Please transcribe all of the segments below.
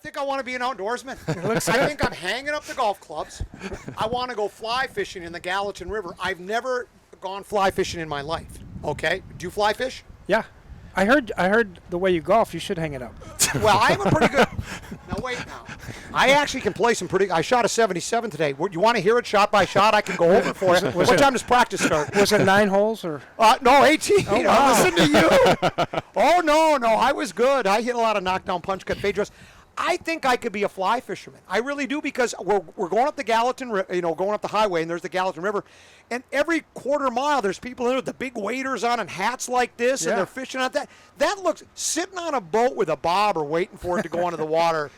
think I want to be an outdoorsman. I think I'm hanging up the golf clubs. I want to go fly fishing in the Gallatin River. I've never gone fly fishing in my life. Okay? Do you fly fish? Yeah. I heard the way you golf, you should hang it up. Well, I'm a pretty good. Now wait. Now, I actually can play some pretty. I shot a 77 today. You want to hear it shot by shot? I can go over for you. What time does practice start? Was it 9 holes or? No, 18. Oh, wow. Listen to you. Oh no, I was good. I hit a lot of knockdown punch cut fade draws. I think I could be a fly fisherman. I really do, because we're going up the Gallatin, going up the highway, and there's the Gallatin River, and every quarter mile there's people in there with the big waders on and hats like this, and they're fishing at that. That looks, sitting on a boat with a bobber waiting for it to go into the water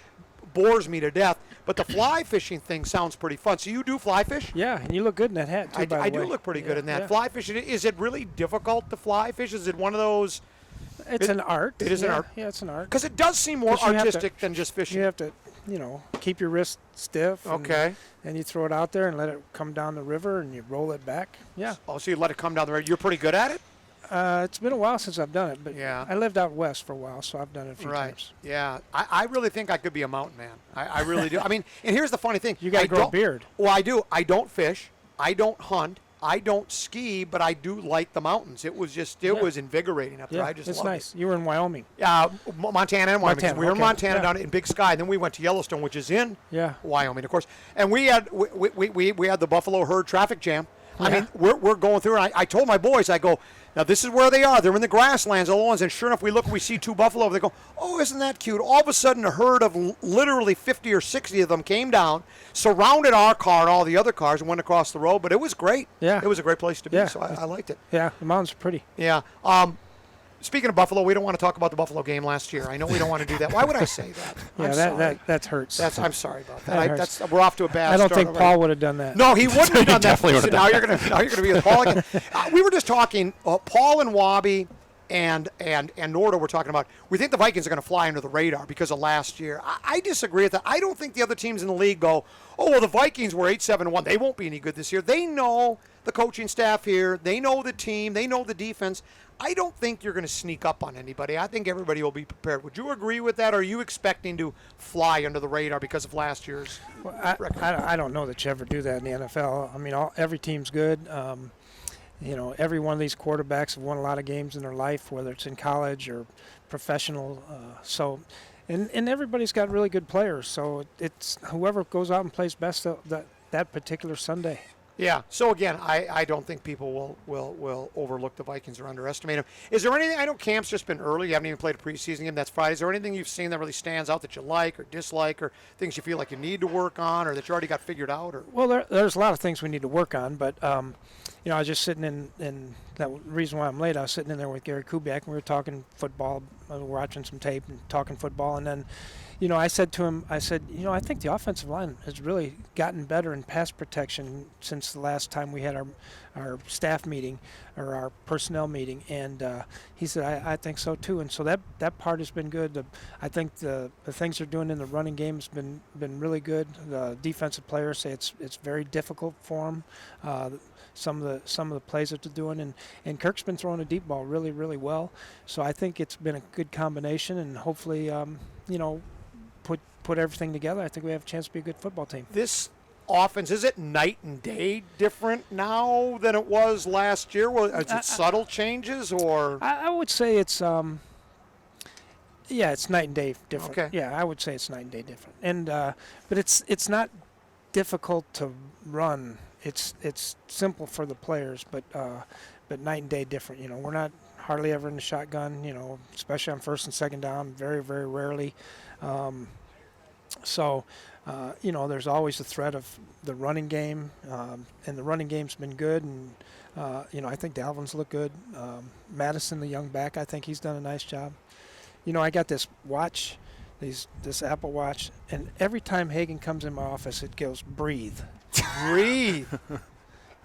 bores me to death. But the fly fishing thing sounds pretty fun. So you do fly fish? Yeah, and you look good in that hat too. I do look pretty good in that. Yeah. Fly fishing, is it really difficult to fly fish? Is it one of those? It's an art. It is an art. Yeah, it's an art. Because it does seem more artistic than just fishing. You have to, keep your wrist stiff. Okay. And you throw it out there and let it come down the river, and you roll it back. Yeah. Oh, so you let it come down the river. You're pretty good at it? It's been a while since I've done it, but yeah. I lived out west for a while, so I've done it a few times. Yeah. I really think I could be a mountain man. I really do. I mean, and here's the funny thing. You got to grow a beard. Well, I do. I don't fish. I don't hunt. I don't ski, but I do like the mountains. It was was invigorating up there. I just loved it. It's nice. You were in Wyoming. Montana and Wyoming. We were in Montana down in Big Sky. Then we went to Yellowstone, which is in Wyoming, of course. And we had the buffalo herd traffic jam. I mean, we're going through, and I told my boys, I go, now this is where they are. They're in the grasslands, all the ones, and sure enough, we look and we see 2 buffalo. They go, oh, isn't that cute? All of a sudden, a herd of literally 50 or 60 of them came down, surrounded our car and all the other cars, and went across the road. But it was great. Yeah. It was a great place to be, so I liked it. Yeah, the mountains are pretty. Yeah. Speaking of Buffalo, we don't want to talk about the Buffalo game last year. I know we don't want to do that. Why would I say that? That hurts. I'm sorry about that. We're off to a bad start. I don't think Paul would have done that. No, he wouldn't have done that. So now you're going to be with Paul again. We were just talking. Paul and Wabi and Nordo were talking about. We think the Vikings are going to fly under the radar because of last year. I disagree with that. I don't think the other teams in the league go, oh well, the Vikings were 8-7-1. They won't be any good this year. They know the coaching staff here. They know the team. They know the defense. I don't think you're going to sneak up on anybody. I think everybody will be prepared. Would you agree with that? Or are you expecting to fly under the radar because of last year's record? I don't know that you ever do that in the NFL. I mean, every team's good. Every one of these quarterbacks have won a lot of games in their life, whether it's in college or professional. And everybody's got really good players. So it's whoever goes out and plays best that particular Sunday. Yeah. So again, I don't think people will overlook the Vikings or underestimate them. Is there anything? I know camp's just been early. You haven't even played a preseason game. That's Friday. Is there anything you've seen that really stands out that you like or dislike, or things you feel like you need to work on, or that you already got figured out? Or well, there's a lot of things we need to work on, but I was just sitting in that reason why I'm late. I was sitting in there with Gary Kubiak, and we were talking football. We were watching some tape and talking football, and then. I said to him, I think the offensive line has really gotten better in pass protection since the last time we had our staff meeting or our personnel meeting. And he said, I think so too. And so that part has been good. I think the things they're doing in the running game has been really good. The defensive players say it's very difficult for them. Some of the plays that they're doing, and Kirk's been throwing a deep ball really, really well. So I think it's been a good combination, and hopefully, put everything together. I think we have a chance to be a good football team. This offense, is it night and day different now than it was last year? Well, is it subtle changes, or? I would say it's it's night and day different. Okay. Yeah, I would say it's night and day different. And but it's not difficult to run. It's simple for the players, but night and day different. We're not hardly ever in the shotgun. Especially on first and second down, very, very rarely. There's always the threat of the running game, and the running game's been good. And I think Dalvin's looked good. Madison, the young back, I think he's done a nice job. I got this watch, this Apple Watch, and every time Hagan comes in my office, it goes breathe, breathe.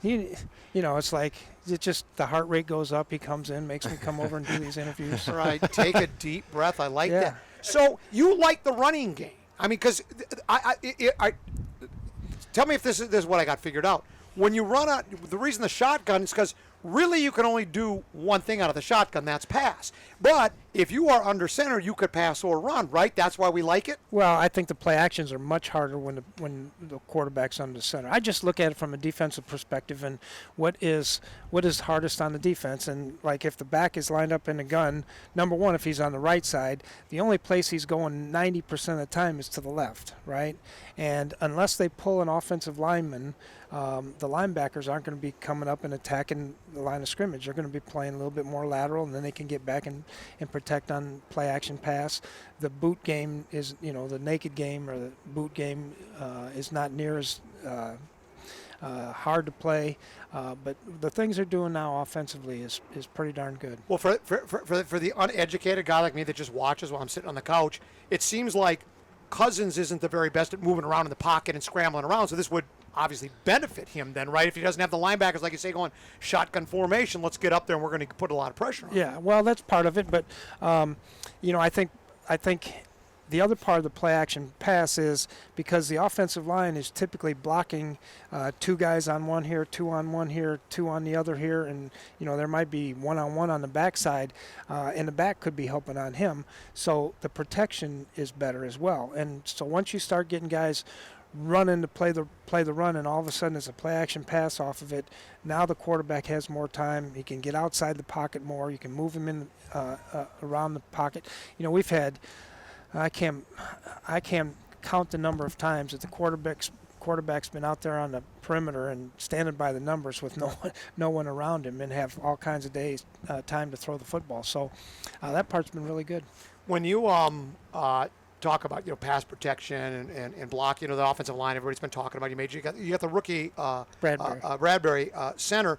It's like the heart rate goes up. He comes in, makes me come over and do these interviews. Right. Take a deep breath. I like that. So you like the running game? I mean, because I tell me if this is what I got figured out. When you run out, the reason the shotgun is because really you can only do one thing out of the shotgun. That's pass. But if you are under center, you could pass or run, right? That's why we like it. Well, I think the play actions are much harder when the quarterback's under center. I just look at it from a defensive perspective and what is hardest on the defense. And like if the back is lined up in a gun, number one, if he's on the right side, the only place he's going 90% of the time is to the left, right? And unless they pull an offensive lineman, the linebackers aren't going to be coming up and attacking the line of scrimmage. They're going to be playing a little bit more lateral, and then they can get back and protect on play action pass. The boot game is, the naked game or the boot game is not near as hard to play. But the things they're doing now offensively is pretty darn good. Well, for the uneducated guy like me that just watches while I'm sitting on the couch, it seems like Cousins isn't the very best at moving around in the pocket and scrambling around, so this would obviously benefit him then, right? If he doesn't have the linebackers, like you say, going shotgun formation, let's get up there and we're going to put a lot of pressure on him. Yeah, well, that's part of it, but, I think the other part of the play action pass is because the offensive line is typically blocking two guys on one here, two on one here, two on the other here, and there might be one-on-one on the backside, and the back could be helping on him. So the protection is better as well. And so once you start getting guys running to play the run, and all of a sudden it's a play action pass off of it, now the quarterback has more time. He can get outside the pocket more. You can move him in around the pocket. We've had I can't count the number of times that the quarterback's been out there on the perimeter and standing by the numbers with no one around him and have all kinds of time to throw the football. So that part's been really good. When you talk about pass protection and block, the offensive line everybody's been talking about. You got the rookie Bradbury center.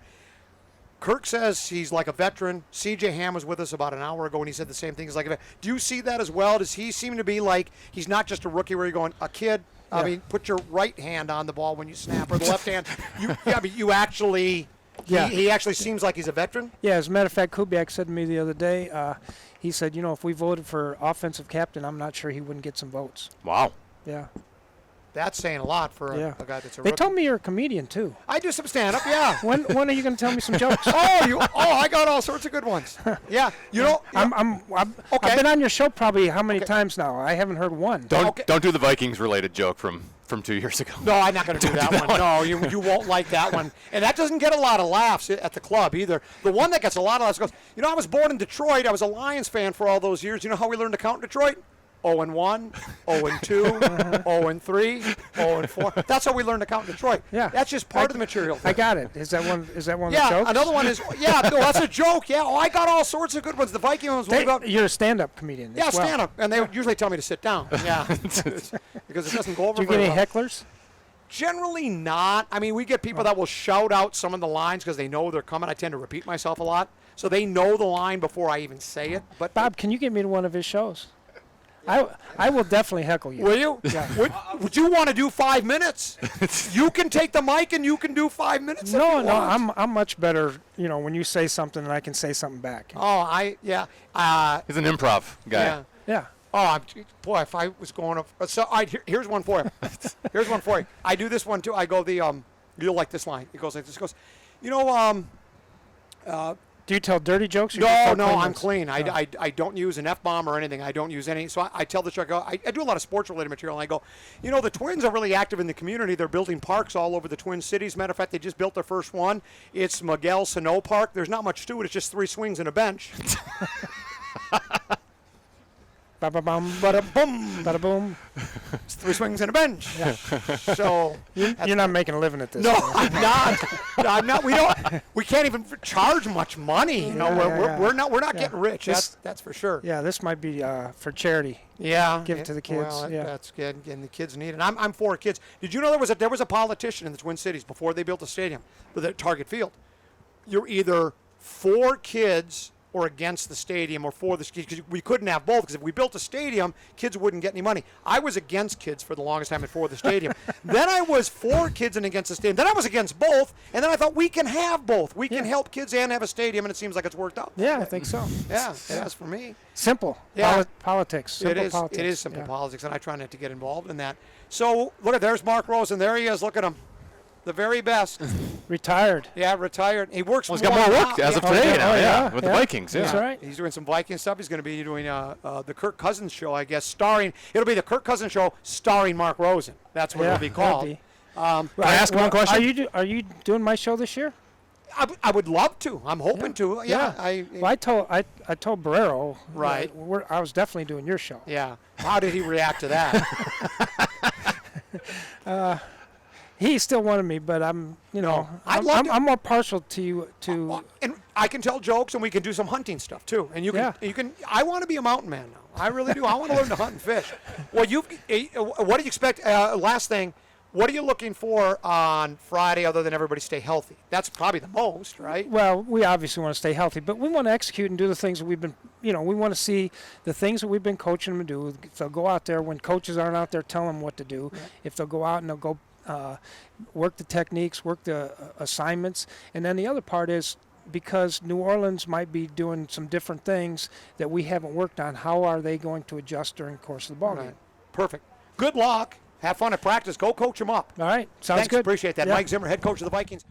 Kirk says he's like a veteran. C.J. Ham was with us about an hour ago, and he said the same thing. He's like, do you see that as well? Does he seem to be like he's not just a rookie where you're going, a kid? Yeah. I mean, put your right hand on the ball when you snap, or the left hand. You actually, he actually seems like he's a veteran. Yeah, as a matter of fact, Kubiak said to me the other day, he said, if we voted for offensive captain, I'm not sure he wouldn't get some votes. Wow. Yeah. That's saying a lot for a guy that's a rookie. They told me you're a comedian, too. I do some stand-up, yeah. When are you going to tell me some jokes? I got all sorts of good ones. Yeah, I've been on your show probably how many times now? I haven't heard one. Don't do the Vikings-related joke from 2 years ago. No, I'm not going to do that one. No, you won't like that one. And that doesn't get a lot of laughs at the club either. The one that gets a lot of laughs goes, I was born in Detroit. I was a Lions fan for all those years. You know how we learned to count in Detroit? 0-1, 0-2, 0-3, 0-4. That's how we learn to count in Detroit. Yeah, that's just part of the material. I got it. Is that one of the jokes? Yeah, another one is that's a joke. Yeah, I got all sorts of good ones. The Viking ones. You're a stand-up comedian. Yeah, as well. stand-up, and they usually tell me to sit down. Yeah, because it doesn't go over. Do you get any hecklers? Generally not. I mean, we get people that will shout out some of the lines because they know they're coming. I tend to repeat myself a lot, so they know the line before I even say it. But Bob, can you get me to one of his shows? I will definitely heckle you. Will you? Yeah. Would you want to do 5 minutes? You can take the mic and you can do 5 minutes. No, I'm much better. When you say something, and I can say something back. Oh, he's an improv guy. Yeah. Oh, boy, if I was going up. So, here's one for you. I do this one too. I go you'll like this line. It goes like this. It goes, do you tell dirty jokes? Or no, I'm clean. I don't use an F-bomb or anything. I don't use any. So I tell the joke. I do a lot of sports-related material, and I go, the Twins are really active in the community. They're building parks all over the Twin Cities. Matter of fact, they just built their first one. It's Miguel Sano Park. There's not much to it. It's just 3 swings and a bench. Ba-ba-bum, ba-da-boom, ba-da-boom. It's 3 swings and a bench. Yeah. So you're not making a living at this. No, I'm not. No, I'm not. We can't even charge much money. We're not getting rich. That's for sure. Yeah, this might be for charity. Yeah, give it to the kids. Well, that's good, and the kids need it. I'm for kids. Did you know there was a politician in the Twin Cities before they built the stadium, the Target Field? You're either for kids or against the stadium, or for the kids, because we couldn't have both, because if we built a stadium, kids wouldn't get any money. I was against kids for the longest time and for the stadium. Then I was for kids and against the stadium. Then I was against both, and then I thought we can have both. We can help kids and have a stadium, and it seems like it's worked out. Yeah, I think so. Yeah, it has for me. Simple. Yeah. Politics. Simple politics. It is simple politics, and I try not to get involved in that. So, look there's Mark Rosen. There he is. Look at him. The very best. Retired. Yeah, retired. He works. Well, he's got more work now. as of Yeah. today yeah. now, Oh, yeah, yeah. with the Yeah. Vikings. Yeah. That's right. He's doing some Viking stuff. He's going to be doing the Kirk Cousins show, I guess, starring. It'll be the Kirk Cousins show starring Mark Rosen. That's what Yeah, it'll be called. that'd be- Can I ask one question? Are you doing my show this year? I would love to. I'm hoping to. Yeah. Well, I told Barrero. Right. I was definitely doing your show. Yeah. How did he react to that? He still wanted me, but I'm I'd love to. I'm more partial to you to. And I can tell jokes, and we can do some hunting stuff too. And you can, I want to be a mountain man now. I really do. I want to learn to hunt and fish. Well, what do you expect? Last thing, what are you looking for on Friday, other than everybody stay healthy? That's probably the most, right? Well, we obviously want to stay healthy, but we want to execute and do the things that we've been. We want to see the things that we've been coaching them to do. If they'll go out there when coaches aren't out there telling them what to do. Yeah. If they'll go out and they'll go work the techniques, work the assignments, and then the other part is, because New Orleans might be doing some different things that we haven't worked on, how are they going to adjust during the course of the ballgame? Perfect. Good luck. Have fun at practice. Go coach them up. All right. Sounds Thanks, good. Appreciate that. Yeah. Mike Zimmer, head coach of the Vikings.